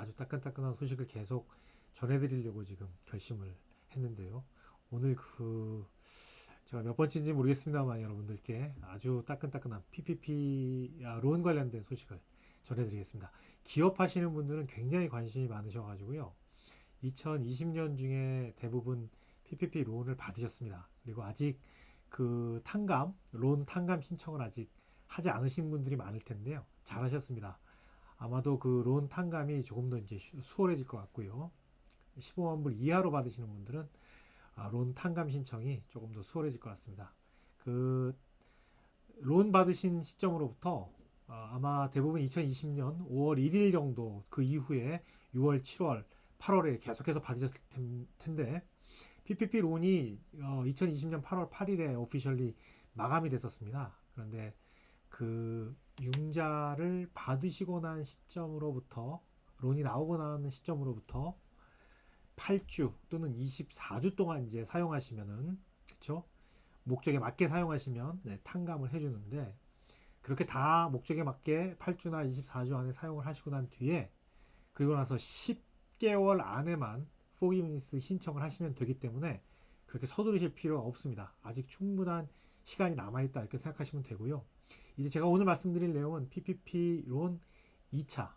아주 따끈따끈한 소식을 계속 전해드리려고 지금 결심을 했는데요. 오늘 제가 몇 번째인지 모르겠습니다만 여러분들께 아주 따끈따끈한 PPP 론 관련된 소식을 전해드리겠습니다. 기업하시는 분들은 굉장히 관심이 많으셔가지고요. 2020년 중에 대부분 PPP 론을 받으셨습니다. 그리고 아직 론 탕감 신청을 아직 하지 않으신 분들이 많을 텐데요. 잘하셨습니다. 아마도 론 탕감이 조금 더 이제 수월해질 것 같고요. 15만 불 이하로 받으시는 분들은 론 탕감 신청이 조금 더 수월해질 것 같습니다. 론 받으신 시점으로부터 아마 대부분 2020년 5월 1일 정도 그 이후에 6월, 7월, 8월에 계속해서 받으셨을 텐데 PPP 론이 2020년 8월 8일에 오피셜리 마감이 됐었습니다. 그런데 융자를 받으시고 난 시점으로부터 론이 나오고 나는 시점으로부터 8주 또는 24주 동안 이제 사용하시면은 그쵸? 목적에 맞게 사용하시면 탕감을 해주는데 그렇게 다 목적에 맞게 8주나 24주 안에 사용을 하시고 난 뒤에 그리고 나서 10개월 안에만 포기니스 신청을 하시면 되기 때문에 그렇게 서두르실 필요가 없습니다. 아직 충분한 시간이 남아있다 이렇게 생각하시면 되고요. 이제 제가 오늘 말씀드릴 내용은 PPP 론 2차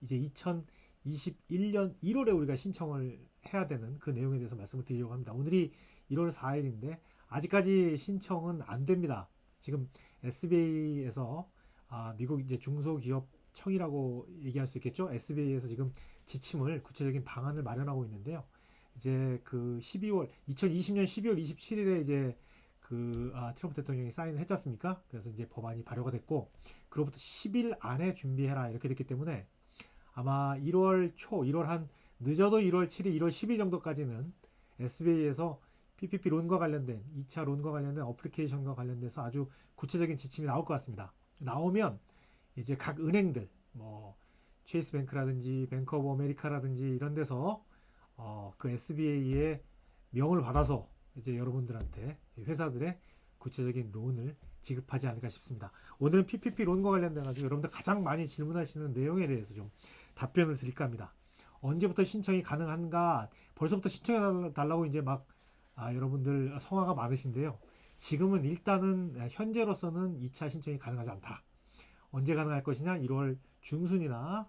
이제 2021년 1월에 우리가 신청을 해야 되는 그 내용에 대해서 말씀을 드리려고 합니다. 오늘이 1월 4일인데 아직까지 신청은 안 됩니다. 지금 SBA에서 미국 이제 중소기업청이라고 얘기할 수 있겠죠. SBA에서 지금 지침을 구체적인 방안을 마련하고 있는데요. 이제 2020년 12월 27일에 이제 트럼프 대통령이 사인을 했지 않습니까? 그래서 이제 법안이 발효가 됐고 그로부터 10일 안에 준비해라 이렇게 됐기 때문에 아마 1월 초, 1월 늦어도 1월 7일, 1월 10일 정도까지는 SBA에서 PPP 론과 관련된 2차 론과 관련된 어플리케이션과 관련돼서 아주 구체적인 지침이 나올 것 같습니다. 나오면 이제 각 은행들, 체이스 뱅크라든지 뱅크 오브 아메리카라든지 이런 데서 SBA의 명을 받아서 이제 여러분들한테 회사들의 구체적인 론을 지급하지 않을까 싶습니다. 오늘은 PPP 론과 관련돼 가지고 여러분들 가장 많이 질문하시는 내용에 대해서 좀 답변을 드릴까 합니다. 언제부터 신청이 가능한가? 벌써부터 신청해 달라고 이제 여러분들 성화가 많으신데요. 지금은 일단은 현재로서는 2차 신청이 가능하지 않다. 언제 가능할 것이냐? 1월 중순이나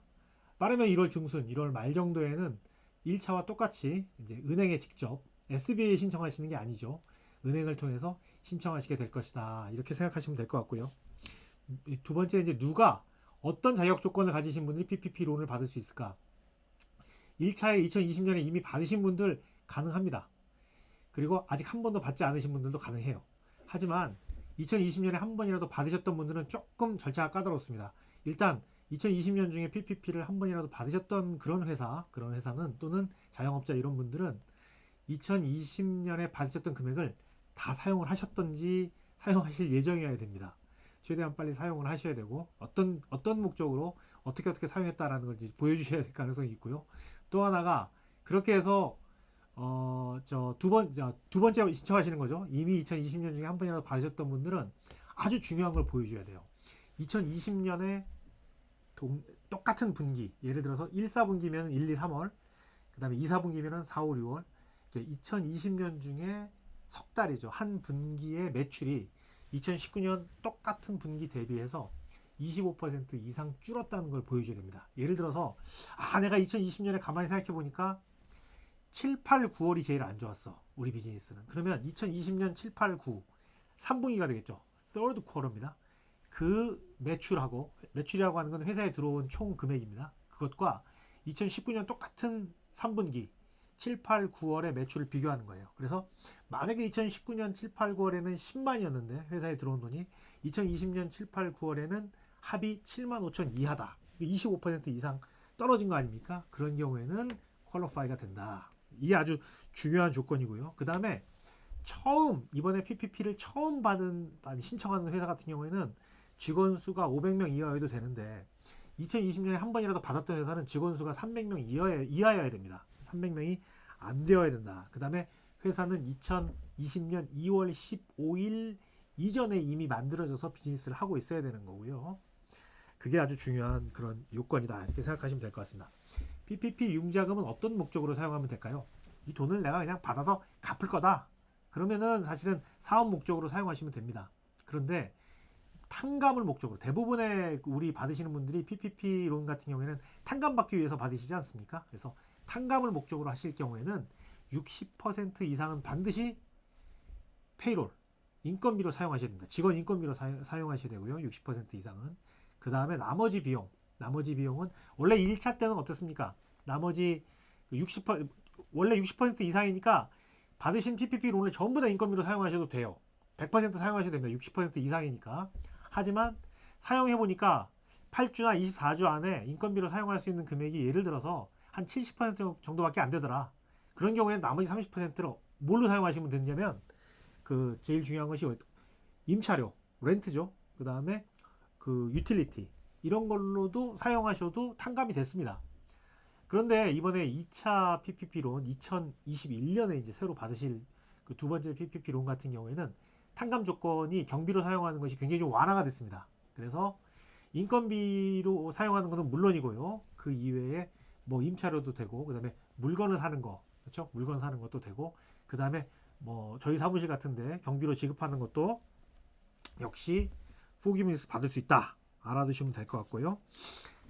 빠르면 1월 중순, 1월 말 정도에는 1차와 똑같이 이제 은행에 직접 SBA에 신청하시는 게 아니죠. 은행을 통해서 신청하시게 될 것이다. 이렇게 생각하시면 될 것 같고요. 두 번째 이제 어떤 자격 조건을 가지신 분들이 PPP 론을 받을 수 있을까? 1차에 2020년에 이미 받으신 분들 가능합니다. 그리고 아직 한 번도 받지 않으신 분들도 가능해요. 하지만 2020년에 한 번이라도 받으셨던 분들은 조금 절차가 까다롭습니다. 일단 2020년 중에 PPP를 한 번이라도 받으셨던 그런 회사는 또는 자영업자 이런 분들은 2020년에 받으셨던 금액을 다 사용을 하셨던지 사용하실 예정이어야 됩니다. 최대한 빨리 사용을 하셔야 되고 어떤 목적으로 어떻게 사용했다라는 걸 보여주셔야 될 가능성이 있고요. 또 하나가 그렇게 해서 두 번째 신청하시는 거죠. 이미 2020년 중에 한 번이라도 받으셨던 분들은 아주 중요한 걸 보여줘야 돼요. 2020년에 똑같은 분기, 예를 들어서 1, 4분기면 1, 2, 3월, 그 다음에 2, 4분기면 4, 5, 6월, 2020년 중에 석 달이죠. 한 분기의 매출이 2019년 똑같은 분기 대비해서 25% 이상 줄었다는 걸 보여줘야 됩니다. 예를 들어서 내가 2020년에 가만히 생각해 보니까 7, 8, 9월이 제일 안 좋았어. 우리 비즈니스는. 그러면 2020년 7, 8, 9 3분기가 되겠죠. third quarter입니다. 매출이라고 하는 건 회사에 들어온 총 금액입니다. 그것과 2019년 똑같은 3분기 7, 8, 9월의 매출을 비교하는 거예요. 그래서 만약에 2019년 7, 8, 9월에는 10만이었는데 회사에 들어온 돈이 2020년 7, 8, 9월에는 합이 7만 5천 이하다. 25% 이상 떨어진 거 아닙니까? 그런 경우에는 퀄리파이가 된다. 이게 아주 중요한 조건이고요. 그 다음에 이번에 PPP를 처음 신청하는 회사 같은 경우에는 직원 수가 500명 이하여도 되는데 2020년에 한 번이라도 받았던 회사는 직원 수가 300명 이하여야 됩니다. 300명이 안 되어야 된다. 그 다음에 회사는 2020년 2월 15일 이전에 이미 만들어져서 비즈니스를 하고 있어야 되는 거고요. 그게 아주 중요한 그런 요건이다. 이렇게 생각하시면 될 것 같습니다. PPP 융자금은 어떤 목적으로 사용하면 될까요? 이 돈을 내가 그냥 받아서 갚을 거다. 그러면은 사실은 사업 목적으로 사용하시면 됩니다. 그런데 탕감을 목적으로 대부분의 우리 받으시는 분들이 PPP 론 같은 경우에는 탕감 받기 위해서 받으시지 않습니까? 그래서 탕감을 목적으로 하실 경우에는 60% 이상은 반드시 페이롤, 인건비로 사용하셔야 됩니다. 직원 인건비로 사용하셔야 되고요. 60% 이상은. 그 다음에 나머지 비용은 원래 1차 때는 어떻습니까? 나머지 60% 원래 60% 이상이니까 받으신 PPP 론을 전부 다 인건비로 사용하셔도 돼요. 100% 사용하셔도 됩니다. 60% 이상이니까. 하지만 사용해 보니까 8주나 24주 안에 인건비로 사용할 수 있는 금액이 예를 들어서 한 70% 정도밖에 안 되더라. 그런 경우에는 나머지 30%로 뭘로 사용하시면 되냐면 그 제일 중요한 것이 임차료, 렌트죠. 그 다음에 그 유틸리티 이런 걸로도 사용하셔도 탕감이 됐습니다. 그런데 이번에 2차 PPP론 2021년에 이제 새로 받으실 그 두 번째 PPP론 같은 경우에는 탕감 조건이 경비로 사용하는 것이 굉장히 좀 완화가 됐습니다. 그래서 인건비로 사용하는 것은 물론이고요. 그 이외에 뭐 임차료도 되고, 그 다음에 물건을 사는 거, 그렇죠? 물건 사는 것도 되고, 그 다음에 뭐 저희 사무실 같은데 경비로 지급하는 것도 역시 포기미스 받을 수 있다. 알아두시면 될 것 같고요.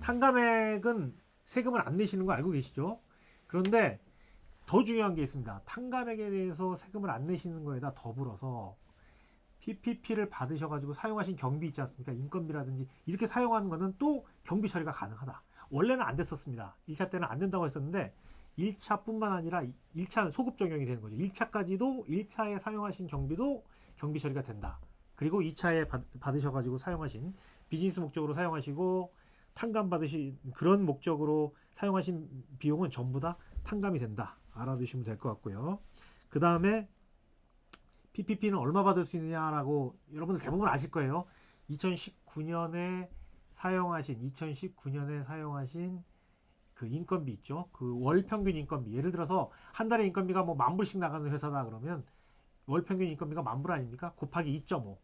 탕감액은 세금을 안 내시는 거 알고 계시죠? 그런데 더 중요한 게 있습니다. 탕감액에 대해서 세금을 안 내시는 거에다 더불어서 PPP를 받으셔가지고 사용하신 경비 있지 않습니까? 인건비라든지 이렇게 사용하는 거는 또 경비 처리가 가능하다. 원래는 안 됐었습니다. 1차 때는 안 된다고 했었는데 1차뿐만 아니라 1차는 소급 적용이 되는 거죠. 1차까지도 1차에 사용하신 경비도 경비 처리가 된다. 그리고 2차에 받으셔가지고 사용하신 비즈니스 목적으로 사용하시고 탕감 받으신 그런 목적으로 사용하신 비용은 전부 다 탕감이 된다. 알아두시면 될 것 같고요. 그 다음에 PPP는 얼마 받을 수 있느냐라고 여러분들 대부분 아실 거예요. 2019년에 사용하신 그 인건비 있죠. 그 월 평균 인건비. 예를 들어서 한 달에 인건비가 뭐 10,000불씩 나가는 회사다 그러면 월 평균 인건비가 10,000불 아닙니까? 곱하기 2.5.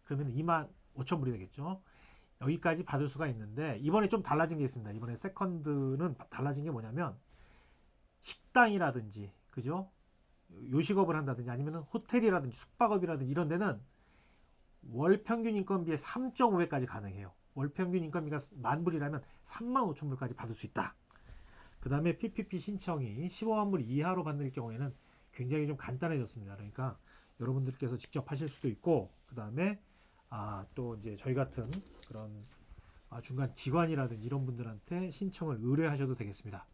그러면 25,000불이 되겠죠. 여기까지 받을 수가 있는데 이번에 좀 달라진 게 있습니다. 이번에 세컨드는 달라진 게 뭐냐면 식당이라든지 그죠? 요식업을 한다든지 아니면 호텔이라든지 숙박업이라든지 이런 데는 월 평균 인건비의 3.5배까지 가능해요. 월 평균 인건비가 10,000불이라면 35,000불까지 받을 수 있다. 그 다음에 PPP 신청이 150,000불 이하로 받는 경우에는 굉장히 좀 간단해졌습니다. 그러니까 여러분들께서 직접 하실 수도 있고 그 다음에 또 이제 저희 같은 그런 중간 기관이라든지 이런 분들한테 신청을 의뢰하셔도 되겠습니다.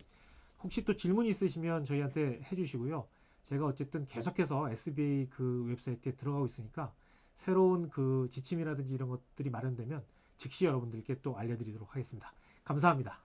혹시 또 질문 있으시면 저희한테 해주시고요. 제가 어쨌든 계속해서 SBA 그 웹사이트에 들어가고 있으니까 새로운 그 지침이라든지 이런 것들이 마련되면 즉시 여러분들께 또 알려드리도록 하겠습니다. 감사합니다.